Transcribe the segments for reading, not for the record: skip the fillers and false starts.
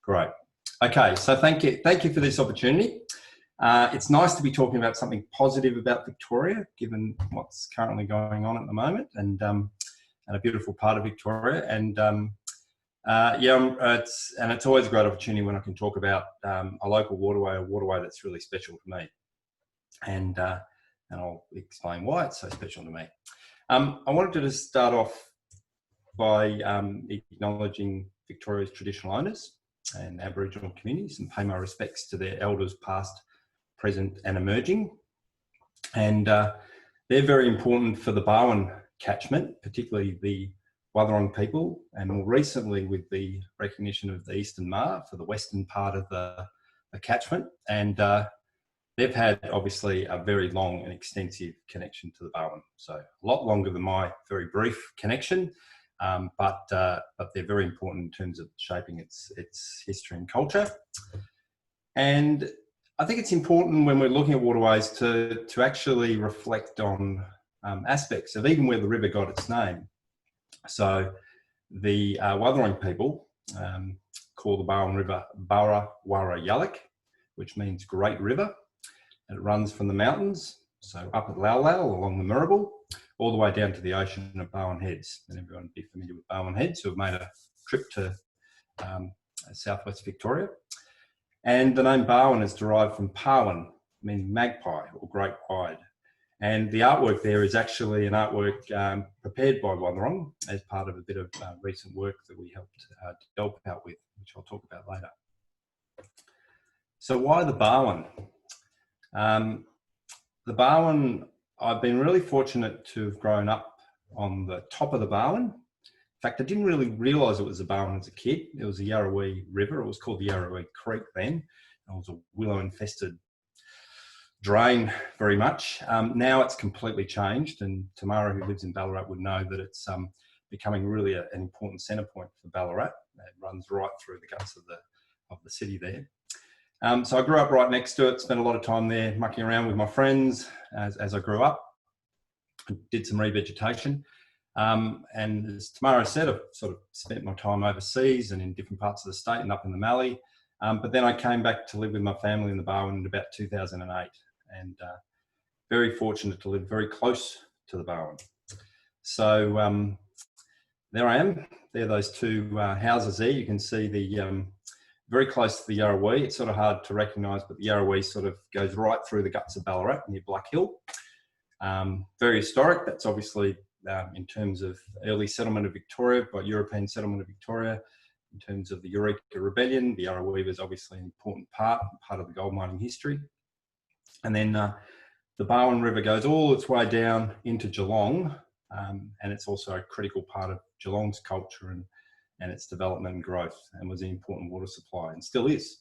Great. Okay, so thank you for this opportunity. It's nice to be talking about something positive about Victoria, given what's currently going on at the moment, and a beautiful part of Victoria. And it's always a great opportunity when I can talk about a local waterway, a waterway that's really special to me, and I'll explain why it's so special to me. I wanted to just start off by acknowledging Victoria's traditional owners and Aboriginal communities and pay my respects to their elders past, present and emerging. And they're very important for the Barwon catchment, particularly the Wathaurung people, and more recently with the recognition of the Eastern Maar for the western part of the catchment. And they've had obviously a very long and extensive connection to the Barwon. So a lot longer than my very brief connection. But they're very important in terms of shaping its history and culture. And I think it's important when we're looking at waterways to actually reflect on aspects of even where the river got its name. So the Wathaurung people call the Barwon River Barre Warre Yulluk, which means great river. And it runs from the mountains, so up at Lau Lau along the Mirrabel, all the way down to the ocean of Barwon Heads. And everyone would be familiar with Barwon Heads who have made a trip to southwest Victoria. And the name Barwon is derived from parwan, meaning magpie or great pied. And the artwork there is actually an artwork prepared by Wathaurung as part of a bit of recent work that we helped help out with, which I'll talk about later. So why the Barwon? The Barwon, I've been really fortunate to have grown up on the top of the Barwon. In fact, I didn't really realise it was a Barwon as a kid. It was a Waterway River. It was called the Waterway Creek then. It was a willow-infested drain very much. Now it's completely changed, and Tamara, who lives in Ballarat, would know that it's becoming really an important centre point for Ballarat. It runs right through the guts of the city there. So I grew up right next to it, spent a lot of time there mucking around with my friends as I grew up. I did some revegetation. And as Tamara said, I've sort of spent my time overseas and in different parts of the state and up in the Mallee. But then I came back to live with my family in the Barwon in about 2008, and very fortunate to live very close to the Barwon. So there I am. There are those two houses there. You can see the very close to the Waterway. It's sort of hard to recognise, but the Waterway sort of goes right through the guts of Ballarat near Black Hill. Very historic. That's obviously in terms of early settlement of Victoria, by European settlement of Victoria. In terms of the Eureka Rebellion, the Waterway was obviously an important part of the gold mining history. And then the Barwon River goes all its way down into Geelong, and it's also a critical part of Geelong's culture and its development and growth, and was an important water supply, and still is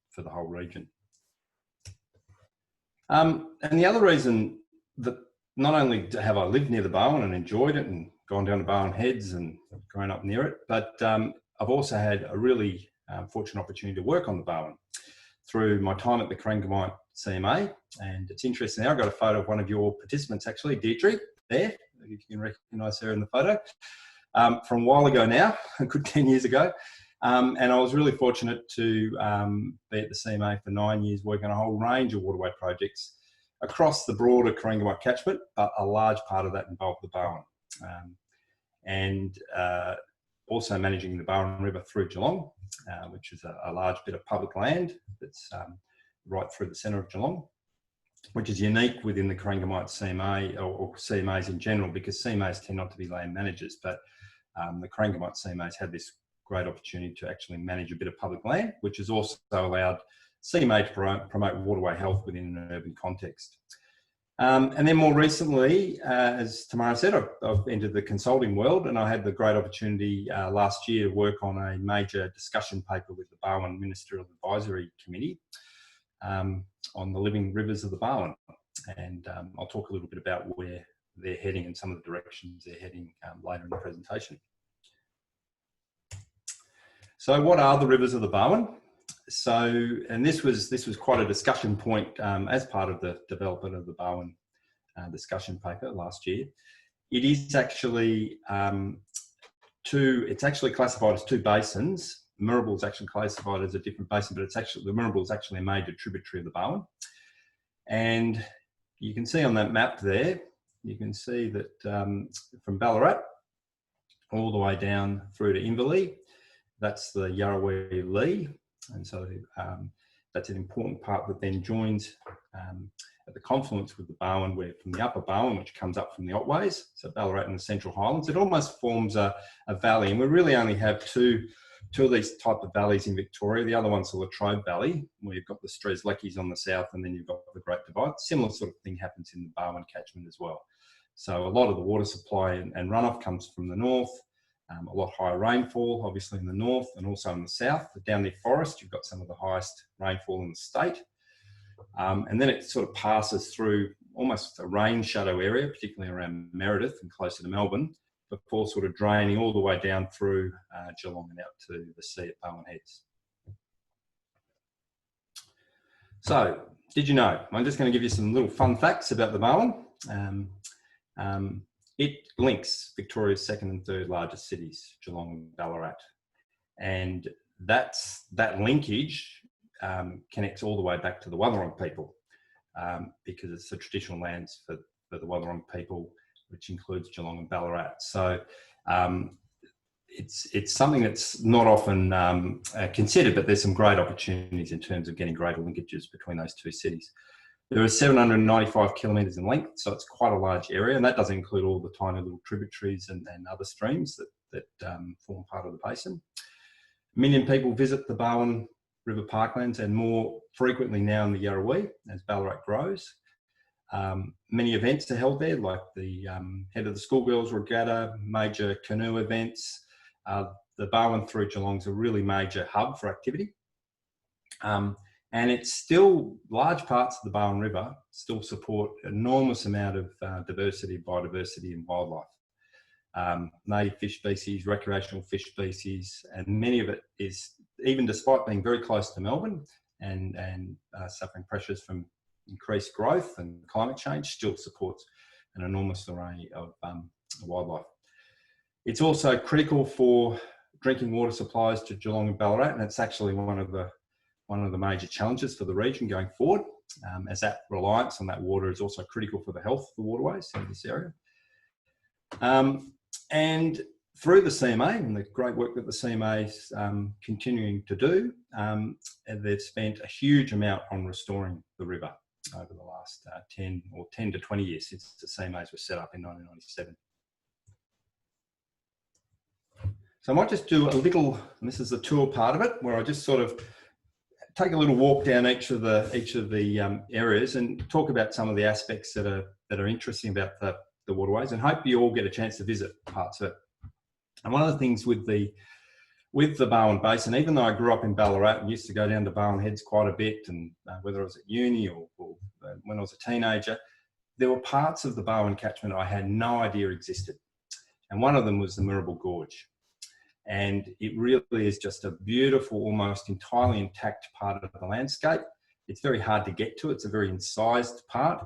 for the whole region. And the other reason that not only have I lived near the Barwon and enjoyed it and gone down to Barwon Heads and grown up near it, but I've also had a really fortunate opportunity to work on the Barwon through my time at the Corangamite CMA. And it's interesting, I've got a photo of one of your participants actually, Deirdre, there, if you can recognise her in the photo. From a while ago now, a good 10 years ago. And I was really fortunate to be at the CMA for 9 years, working on a whole range of waterway projects across the broader Corangamite catchment, but a large part of that involved the Barwon. And also managing the Barwon River through Geelong, which is a large bit of public land that's right through the centre of Geelong, which is unique within the Corangamite CMA or CMAs in general, because CMAs tend not to be land managers, but the Corangamite CMAs had this great opportunity to actually manage a bit of public land, which has also allowed CMA to promote waterway health within an urban context. And then more recently, as Tamara said, I've entered the consulting world, and I had the great opportunity last year to work on a major discussion paper with the Barwon Ministerial Advisory Committee on the living rivers of the Barwon. And I'll talk a little bit about where they're heading and some of the directions they're heading later in the presentation. So what are the rivers of the Barwon? So, and this was quite a discussion point as part of the development of the Barwon discussion paper last year. It is actually it's actually classified as two basins, Mirrabel is actually classified as a different basin, but it's actually, the Mirrabel is actually a major tributary of the Barwon. And you can see on that map there, you can see that from Ballarat all the way down through to Inverleigh, that's the Waterway Yulluk. And so that's an important part that then joins at the confluence with the Barwon, where from the upper Barwon, which comes up from the Otways, so Ballarat and the Central Highlands, it almost forms a valley. And we really only have two of these type of valleys in Victoria. The other one's the Latrobe Valley, where you've got the Strzelecki's on the south, and then you've got the Great Divide. Similar sort of thing happens in the Barwon catchment as well. So a lot of the water supply and runoff comes from the north. A lot higher rainfall, obviously, in the north and also in the south. But down the forest, you've got some of the highest rainfall in the state. And then it sort of passes through almost a rain shadow area, particularly around Meredith and closer to Melbourne, before sort of draining all the way down through Geelong and out to the sea at Barwon Heads. So, did you know? I'm just going to give you some little fun facts about the Barwon. It links Victoria's second and third largest cities, Geelong and Ballarat. And that linkage connects all the way back to the Wathaurung people, because it's the traditional lands for the Wathaurung people, which includes Geelong and Ballarat. So it's something that's not often considered, but there's some great opportunities in terms of getting greater linkages between those two cities. There are 795 kilometres in length, so it's quite a large area, and that doesn't include all the tiny little tributaries and other streams that form part of the basin. 1 million people visit the Barwon River parklands, and more frequently now in the Yarrawee as Ballarat grows. Many events are held there, like the Head of the Schoolgirls Regatta, major canoe events. The Barwon through Geelong is a really major hub for activity. And it's still, large parts of the Barwon River still support an enormous amount of diversity, biodiversity and wildlife. Native fish species, recreational fish species, and many of it is, even despite being very close to Melbourne and suffering pressures from increased growth and climate change, still supports an enormous array of wildlife. It's also critical for drinking water supplies to Geelong and Ballarat, and it's actually one of the major challenges for the region going forward, as that reliance on that water is also critical for the health of the waterways in this area. And through the CMA and the great work that the CMA is continuing to do, they've spent a huge amount on restoring the river over the last 10 to 20 years since the CMAs were set up in 1997. So I might just do a little, and this is the tour part of it, where I just sort of take a little walk down each of the areas and talk about some of the aspects that are interesting about the waterways, and hope you all get a chance to visit parts of it. And one of the things with the Barwon Basin, even though I grew up in Ballarat and used to go down to Barwon Heads quite a bit, and whether I was at uni or when I was a teenager, there were parts of the Barwon catchment I had no idea existed. And one of them was the Mirrabel Gorge. And it really is just a beautiful, almost entirely intact part of the landscape. It's very hard to get to. It's a very incised part.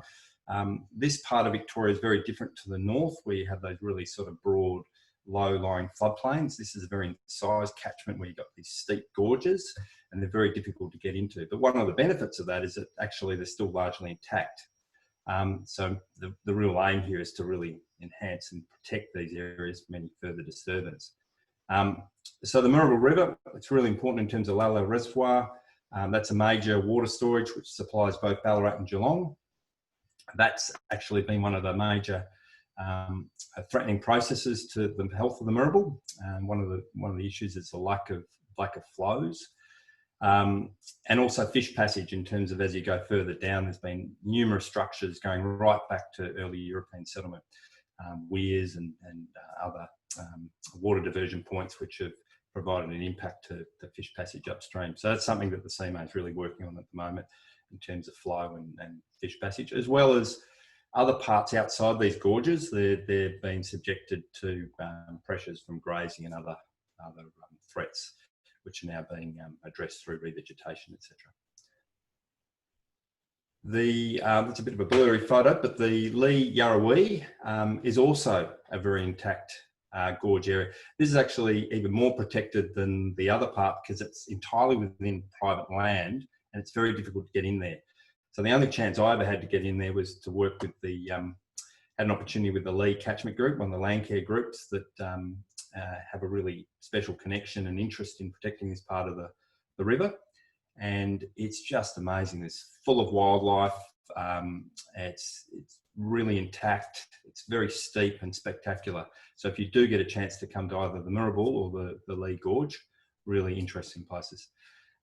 This part of Victoria is very different to the north, where you have those really sort of broad, low-lying floodplains. This is a very incised catchment where you've got these steep gorges, and they're very difficult to get into. But one of the benefits of that is that actually they're still largely intact. So the real aim here is to really enhance and protect these areas from any further disturbance. So the Mirrabel River, it's really important in terms of Lala Reservoir. That's a major water storage which supplies both Ballarat and Geelong. That's actually been one of the major threatening processes to the health of the Mirrabel. One of the issues is the lack of flows, and also fish passage in terms of, as you go further down, there's been numerous structures going right back to early European settlement, weirs and other water diversion points which have provided an impact to fish passage upstream. So that's something that the CMA is really working on at the moment in terms of flow and fish passage, as well as other parts outside these gorges. They're being subjected to pressures from grazing and other threats, which are now being addressed through revegetation, etc. It's a bit of a blurry photo, but the Lee Yarrawee is also a very intact gorge area. This is actually even more protected than the other part because it's entirely within private land and it's very difficult to get in there. So the only chance I ever had to get in there was to work with the, had an opportunity with the Lee Catchment Group, one of the land care groups that have a really special connection and interest in protecting this part of the river. And it's just amazing. It's full of wildlife. It's really intact. It's very steep and spectacular. So if you do get a chance to come to either the Mirrabul or the Lee Gorge, really interesting places.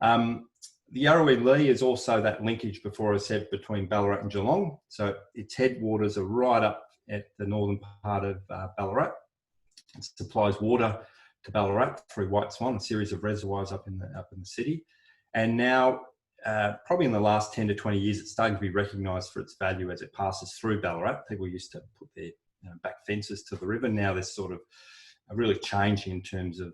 The Yarrawee Lee is also that linkage before I said between Ballarat and Geelong. So its headwaters are right up at the northern part of Ballarat. It supplies water to Ballarat through White Swan, a series of reservoirs up in the city. And now, probably in the last 10 to 20 years, it's starting to be recognised for its value as it passes through Ballarat. People used to put their back fences to the river. Now there's sort of a really change in terms of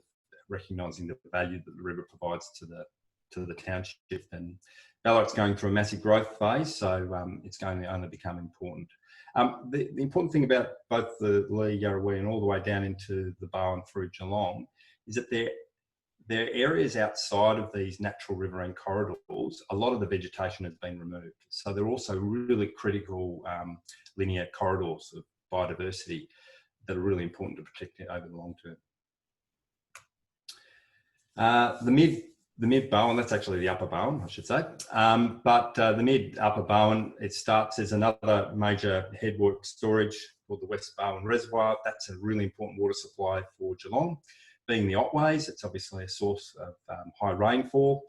recognising the value that the river provides to the township. And Ballarat's going through a massive growth phase, so it's going to only become important. The important thing about both the Lee, Yarrawee and all the way down into the Barwon through Geelong is that there are areas outside of these natural riverine corridors. A lot of the vegetation has been removed. So they're also really critical linear corridors of biodiversity that are really important to protect it over the long term. The mid-Barwon, that's actually the upper Barwon, I should say. But the mid-upper Barwon, it starts as another major headwork storage called the West Barwon Reservoir. That's a really important water supply for Geelong. Being the Otways, it's obviously a source of high rainfall.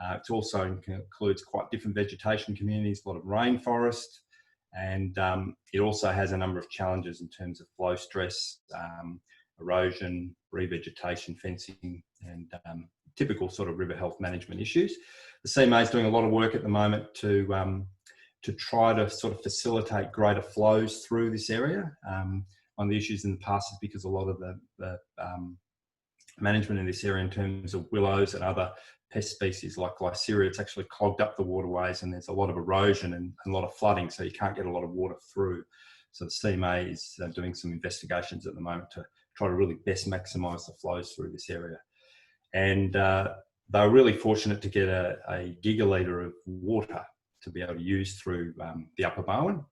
It also includes quite different vegetation communities, a lot of rainforest, and it also has a number of challenges in terms of flow stress, erosion, revegetation, fencing, and typical sort of river health management issues. The CMA is doing a lot of work at the moment to try to sort of facilitate greater flows through this area. One of the issues in the past is because a lot of the management in this area in terms of willows and other pest species like Glyceria, it's actually clogged up the waterways and there's a lot of erosion and a lot of flooding, so you can't get a lot of water through. So the CMA is doing some investigations at the moment to try to really best maximise the flows through this area. And they were really fortunate to get a gigalitre of water to be able to use through the upper Barwon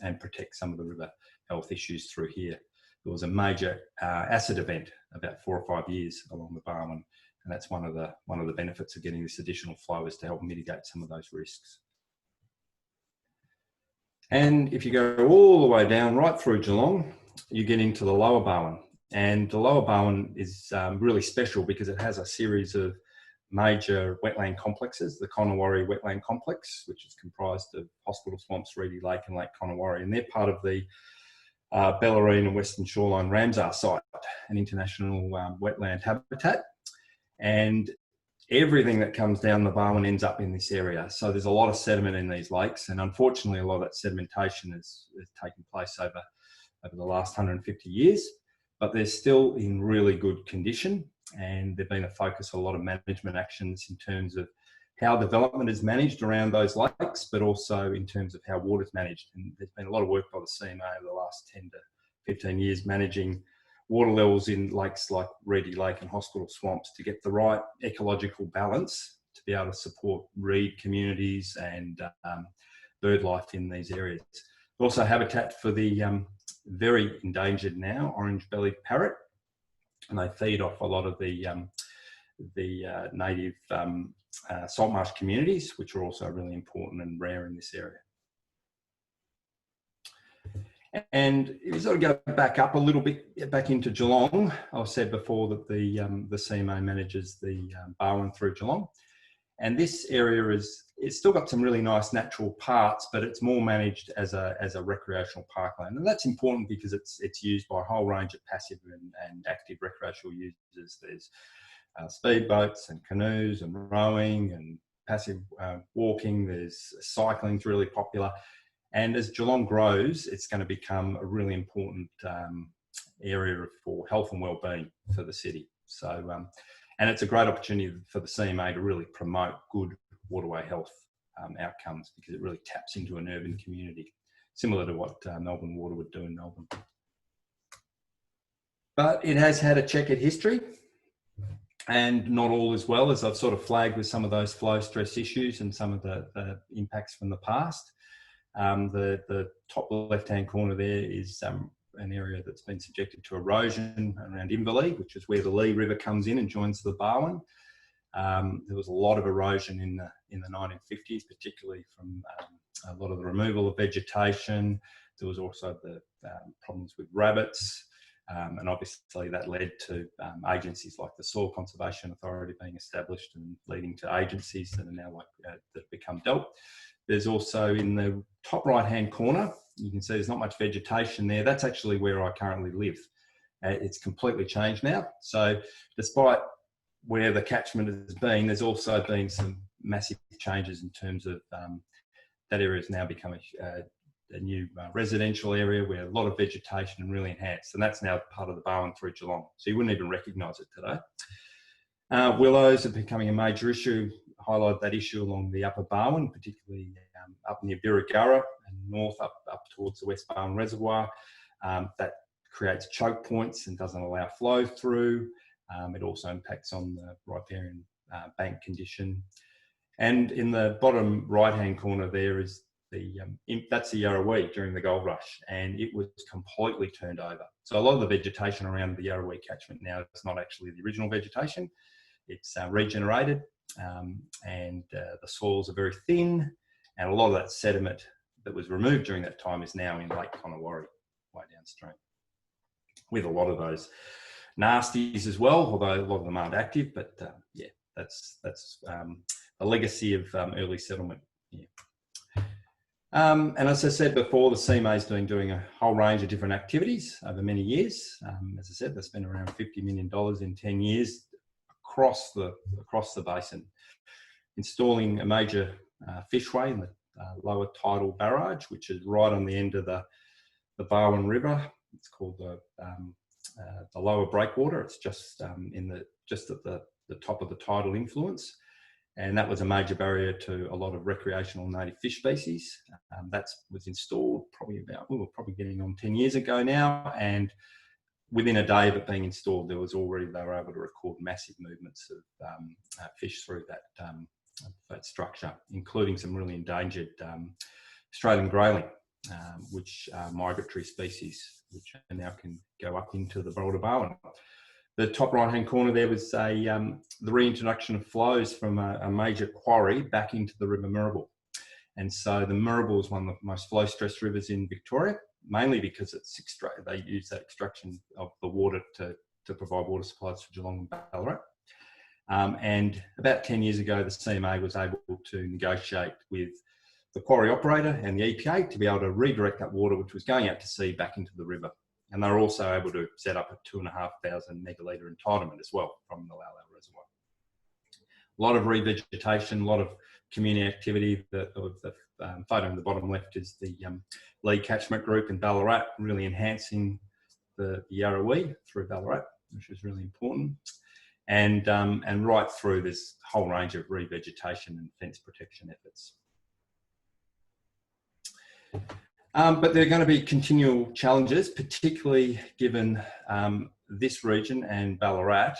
and protect some of the river health issues through here. There was a major acid event about 4 or 5 years along the Barwon, and that's one of the benefits of getting this additional flow is to help mitigate some of those risks. And if you go all the way down right through Geelong, you get into the lower Barwon. And the lower Barwon is really special because it has a series of major wetland complexes, the Connewarre Wetland Complex, which is comprised of Hospital Swamps, Reedy Lake and Lake Connewarre, and they're part of the Bellarine and Western Shoreline Ramsar site, an international wetland habitat. And everything that comes down the Barwon ends up in this area. So there's a lot of sediment in these lakes, and unfortunately a lot of that sedimentation has taken place over the last 150 years, but they're still in really good condition, and there've been a focus on a lot of management actions in terms of how development is managed around those lakes, but also in terms of how water is managed. And there's been a lot of work by the CMA over the last 10 to 15 years managing water levels in lakes like Reedy Lake and Hospital Swamps to get the right ecological balance to be able to support reed communities and bird life in these areas. Also habitat for the very endangered now orange-bellied parrot, and they feed off a lot of the native salt marsh communities, which are also really important and rare in this area. And if you sort of go back up a little bit, back into Geelong, I've said before that the CMA manages the Barwon through Geelong. And this area it's still got some really nice natural parts, but it's more managed as a recreational parkland. And that's important because it's used by a whole range of passive and active recreational users. There's speedboats and canoes and rowing and passive walking. There's cycling's really popular. And as Geelong grows, it's going to become a really important area for health and wellbeing for the city. So, and it's a great opportunity for the CMA to really promote good waterway health outcomes because it really taps into an urban community, similar to what Melbourne Water would do in Melbourne. But it has had a checkered history, and not all as well, as I've sort of flagged with some of those flow stress issues and some of the impacts from the past. The top left-hand corner there is an area that's been subjected to erosion around Inverleigh, which is where the Lee River comes in and joins the Barwon. There was a lot of erosion in the 1950s, particularly from a lot of the removal of vegetation. There was also the problems with rabbits, and obviously that led to agencies like the Soil Conservation Authority being established and leading to agencies that are now that have become DELWP. There's also in the top right-hand corner, you can see there's not much vegetation there. That's actually where I currently live. It's completely changed now. So despite where the catchment has been, there's also been some massive changes in terms of that area has now become a new residential area where a lot of vegetation and really enhanced, and that's now part of the Barwon through Geelong. So you wouldn't even recognise it today. Willows are becoming a major issue. Highlight that issue along the upper Barwon, particularly up near Birregurra and north up towards the West Barwon Reservoir. That creates choke points and doesn't allow flow through. It also impacts on the riparian bank condition. And in the bottom right-hand corner there is that's the Yarrawee during the gold rush, and it was completely turned over. So a lot of the vegetation around the Yarrawee catchment now is not actually the original vegetation. It's regenerated, and the soils are very thin, and a lot of that sediment that was removed during that time is now in Lake Connewarre, way downstream, with a lot of those nasties as well, although a lot of them aren't active. But yeah, that's a legacy of early settlement. Yeah. And as I said before, the CMA is doing a whole range of different activities over many years. As I said, they spent around $50 million in 10 years across the basin, installing a major fishway in the lower tidal barrage, which is right on the end of the Barwon River. It's called the lower breakwater. It's just at the top of the tidal influence. And that was a major barrier to a lot of recreational native fish species. That was installed we were probably getting on 10 years ago now. And within a day of it being installed, they were able to record massive movements of fish through that structure, including some really endangered Australian grayling, which are migratory species, which now can go up into the broader Barwon. The top right-hand corner there was the reintroduction of flows from a major quarry back into the River Moorabool. And so the Moorabool is one of the most flow-stressed rivers in Victoria, mainly because they use that extraction of the water to provide water supplies for Geelong and Ballarat. And about 10 years ago, the CMA was able to negotiate with the quarry operator and the EPA to be able to redirect that water, which was going out to sea, back into the river. And they were also able to set up a 2,500 megalitre entitlement as well from the Lalal Reservoir. A lot of revegetation, a lot of community activity. The photo in the bottom left is the Lee catchment group in Ballarat, really enhancing the Yarrawee through Ballarat, which is really important. And right through this whole range of revegetation and fence protection efforts. But there are going to be continual challenges, particularly given this region and Ballarat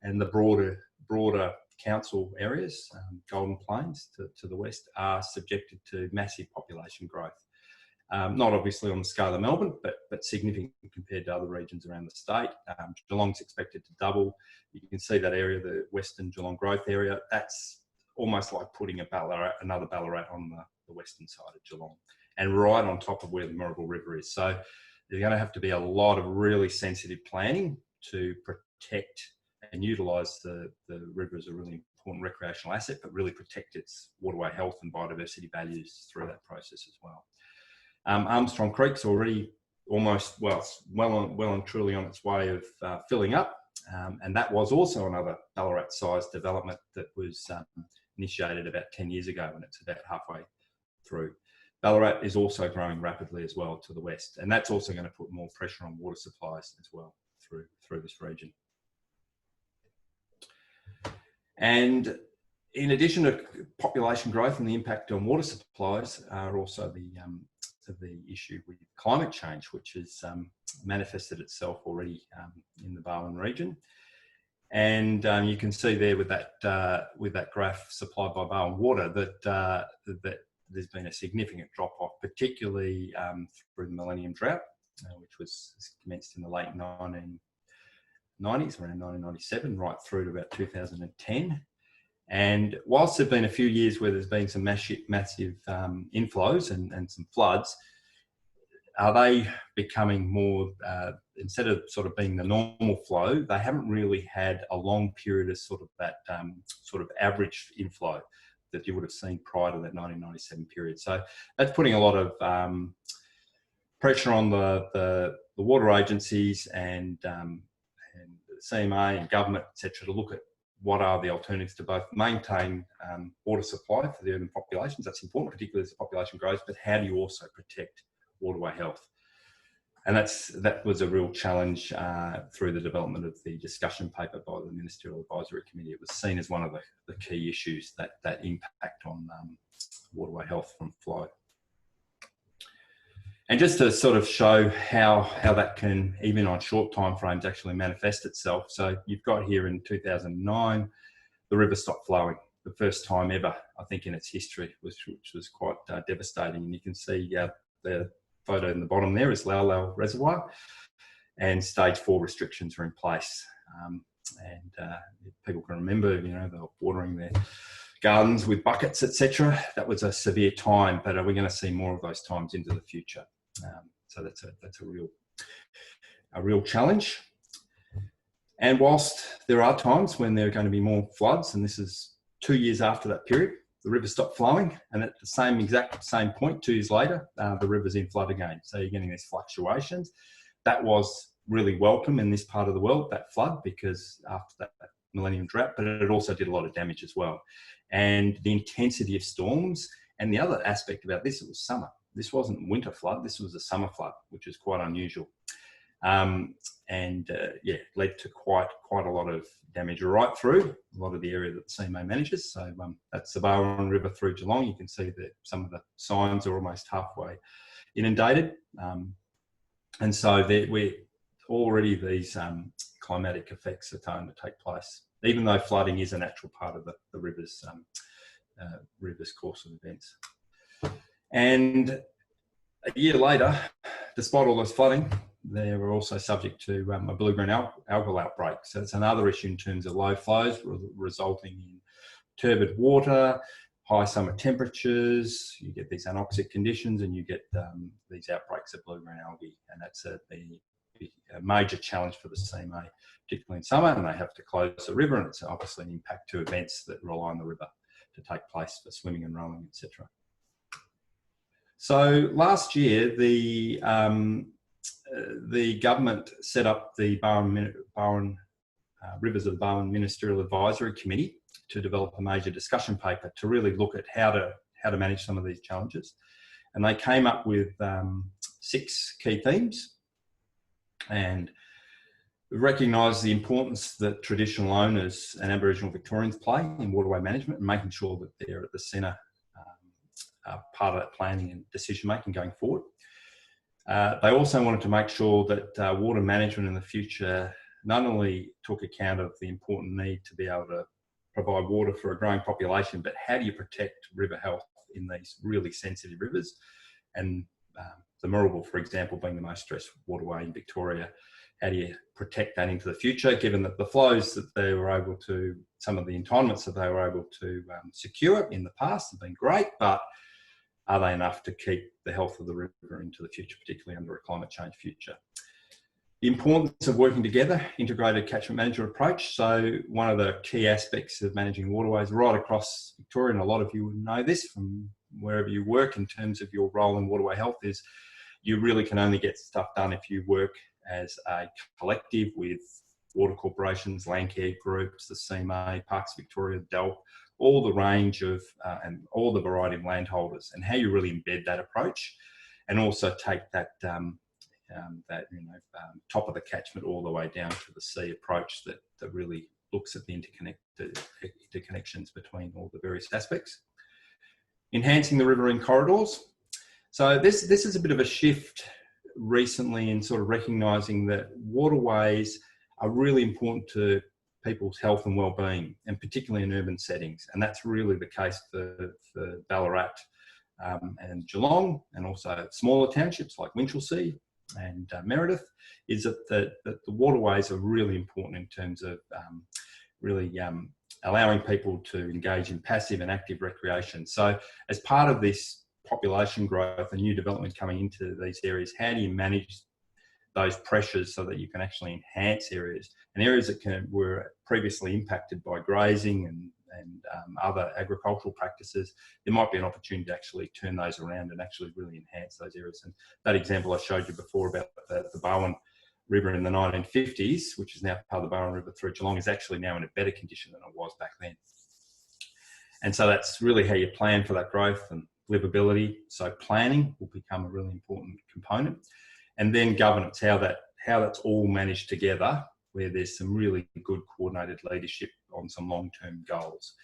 and the broader council areas, Golden Plains to the west, are subjected to massive population growth. Not obviously on the scale of Melbourne, but significant compared to other regions around the state. Geelong's expected to double. You can see that area, the Western Geelong growth area. That's almost like putting another Ballarat on the western side of Geelong, and right on top of where the Moorabool River is. So there's going to have to be a lot of really sensitive planning to protect and utilise the river as a really important recreational asset, but really protect its waterway health and biodiversity values through that process as well. Armstrong Creek's already almost, well and truly on its way of filling up. And that was also another Ballarat-sized development that was initiated about 10 years ago, and it's about halfway through. Ballarat is also growing rapidly as well to the west, and that's also going to put more pressure on water supplies as well through this region. And in addition to population growth and the impact on water supplies are also issue with climate change, which has manifested itself already in the Barwon region. And you can see there with that graph supplied by Barwon Water that there's been a significant drop-off, particularly through the Millennium Drought, which was commenced in the late 1990s, around 1997, right through to about 2010. And whilst there have been a few years where there's been some massive inflows and some floods, are they becoming more, instead of sort of being the normal flow, they haven't really had a long period of sort of that sort of average inflow that you would have seen prior to that 1997 period. So that's putting a lot of pressure on the water agencies and CMA and government, etc., to look at what are the alternatives to both maintain water supply for the urban populations. That's important, particularly as the population grows, but how do you also protect waterway health? And that was a real challenge through the development of the discussion paper by the Ministerial Advisory Committee. It was seen as one of the key issues that impact on waterway health from flow. And just to sort of show how that can, even on short time frames, actually manifest itself. So you've got here in 2009, the river stopped flowing, the first time ever, I think, in its history, which was quite devastating. And you can see the photo in the bottom there is Lau Lau Reservoir, and stage 4 restrictions are in place. People can remember, you know, they were watering their gardens with buckets, etc. That was a severe time, but are we going to see more of those times into the future? So that's a real challenge. And whilst there are times when there are going to be more floods, and this is 2 years after that period, the river stopped flowing, and at the exact same point, 2 years later, the river's in flood again. So you're getting these fluctuations. That was really welcome in this part of the world, that flood, because after that Millennium Drought, but it also did a lot of damage as well. And the intensity of storms, and the other aspect about this, it was summer. This wasn't winter flood, this was a summer flood, which is quite unusual. Led to quite a lot of damage right through a lot of the area that the CMA manages. So that's the Barwon River through Geelong. You can see that some of the signs are almost halfway inundated. And so we're already these climatic effects are starting to take place, even though flooding is a natural part of the river's course of events. And a year later, despite all this flooding, they were also subject to a blue-green algal outbreak. So it's another issue in terms of low flows resulting in turbid water, high summer temperatures. You get these anoxic conditions, and you get these outbreaks of blue-green algae, and that's a major challenge for the CMA, particularly in summer, and they have to close the river, and it's obviously an impact to events that rely on the river to take place for swimming and rowing, etc. So last year, the government set up the Barwon Rivers of the Barwon Ministerial Advisory Committee to develop a major discussion paper to really look at how to manage some of these challenges. And they came up with 6 key themes, and recognise the importance that traditional owners and Aboriginal Victorians play in waterway management, and making sure that they're at the centre part of that planning and decision making going forward. They also wanted to make sure that water management in the future not only took account of the important need to be able to provide water for a growing population, but how do you protect river health in these really sensitive rivers? And the Moorabool, for example, being the most stressed waterway in Victoria, how do you protect that into the future, given that the flows that they were able to, some of the entitlements that they were able to secure in the past have been great, but are they enough to keep the health of the river into the future, particularly under a climate change future? The importance of working together, integrated catchment management approach. So one of the key aspects of managing waterways right across Victoria, and a lot of you would know this from wherever you work in terms of your role in waterway health, is you really can only get stuff done if you work as a collective with water corporations, land care groups, the CMA, Parks Victoria, DELP, all the range of and all the variety of landholders, and how you really embed that approach, and also take that top of the catchment all the way down to the sea approach that really looks at the interconnections between all the various aspects. Enhancing the riverine corridors. So this is a bit of a shift recently in sort of recognising that waterways are really important to people's health and well-being, and particularly in urban settings. And that's really the case for Ballarat and Geelong, and also smaller townships like Winchelsea and Meredith, is that the waterways are really important in terms of allowing people to engage in passive and active recreation. So as part of this population growth and new development coming into these areas, how do you manage those pressures so that you can actually enhance areas, and areas that were previously impacted by grazing and other agricultural practices? There might be an opportunity to actually turn those around and actually really enhance those areas. And that example I showed you before about the Barwon River in the 1950s, which is now part of the Barwon River through Geelong, is actually now in a better condition than it was back then. And so that's really how you plan for that growth and livability. So planning will become a really important component. And then governance, how that's all managed together, where there's some really good coordinated leadership on some long-term goals.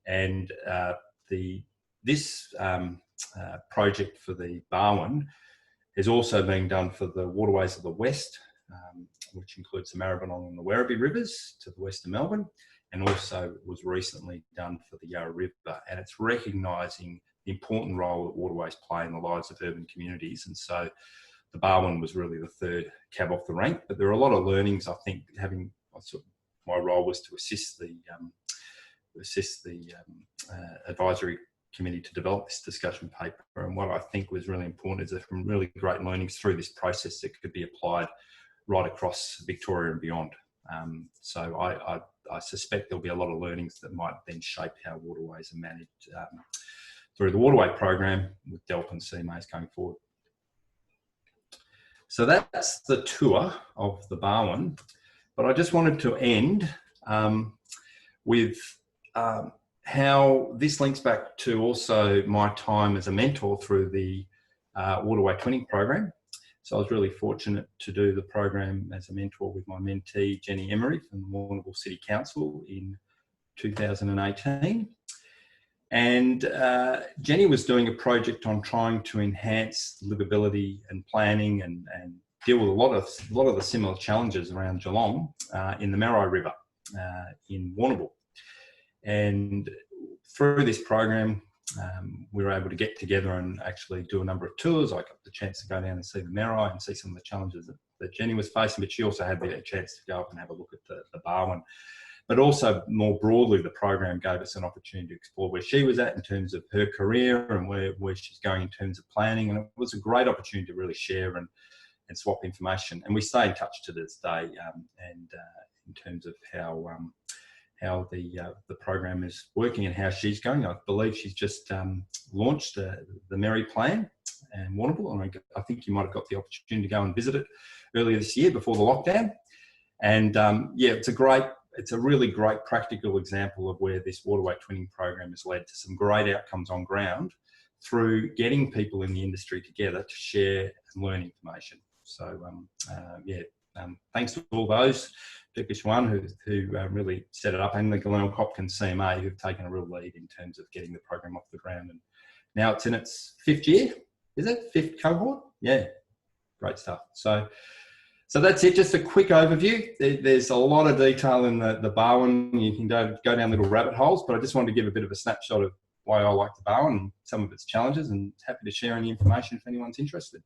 And this project for the Barwon is also being done for the Waterways of the West, which includes the Maribyrnong and the Werribee rivers to the west of Melbourne, and also was recently done for the Yarra River. And it's recognising the important role that waterways play in the lives of urban communities. And so the Barwon was really the third cab off the rank, but there are a lot of learnings. I think my role was to assist the advisory committee to develop this discussion paper. And what I think was really important is there's some really great learnings through this process that could be applied right across Victoria and beyond. So I suspect there'll be a lot of learnings that might then shape how waterways are managed through the Waterway program with DELP and CMAs going forward. So that's the tour of the Barwon, but I just wanted to end with how this links back to also my time as a mentor through the Waterway Twinning Program. So I was really fortunate to do the program as a mentor with my mentee, Jenny Emery from the Warrnambool City Council in 2018. And Jenny was doing a project on trying to enhance livability and planning and deal with a lot of the similar challenges around Geelong in the Maar River in Warrnambool. And through this program, we were able to get together and actually do a number of tours. I got the chance to go down and see the Maar and see some of the challenges that Jenny was facing, but she also had the chance to go up and have a look at the Barwon. But also more broadly, the program gave us an opportunity to explore where she was at in terms of her career and where she's going in terms of planning. And it was a great opportunity to really share and swap information. And we stay in touch to this day in terms of how the program is working and how she's going. I believe she's just launched the Merry Plan in Warrnambool, and I think you might have got the opportunity to go and visit it earlier this year before the lockdown. And yeah, it's a really great practical example of where this Waterway Twinning Program has led to some great outcomes on ground through getting people in the industry together to share and learn information. So thanks to all those, Turkish One who really set it up, and the Glenelg Hopkins CMA who've taken a real lead in terms of getting the program off the ground. And now it's in its 5th year, is it? 5th cohort? Yeah, great stuff. So that's it, just a quick overview. There's a lot of detail in the Barwon. You can go down little rabbit holes, but I just wanted to give a bit of a snapshot of why I like the Barwon and some of its challenges, and happy to share any information if anyone's interested.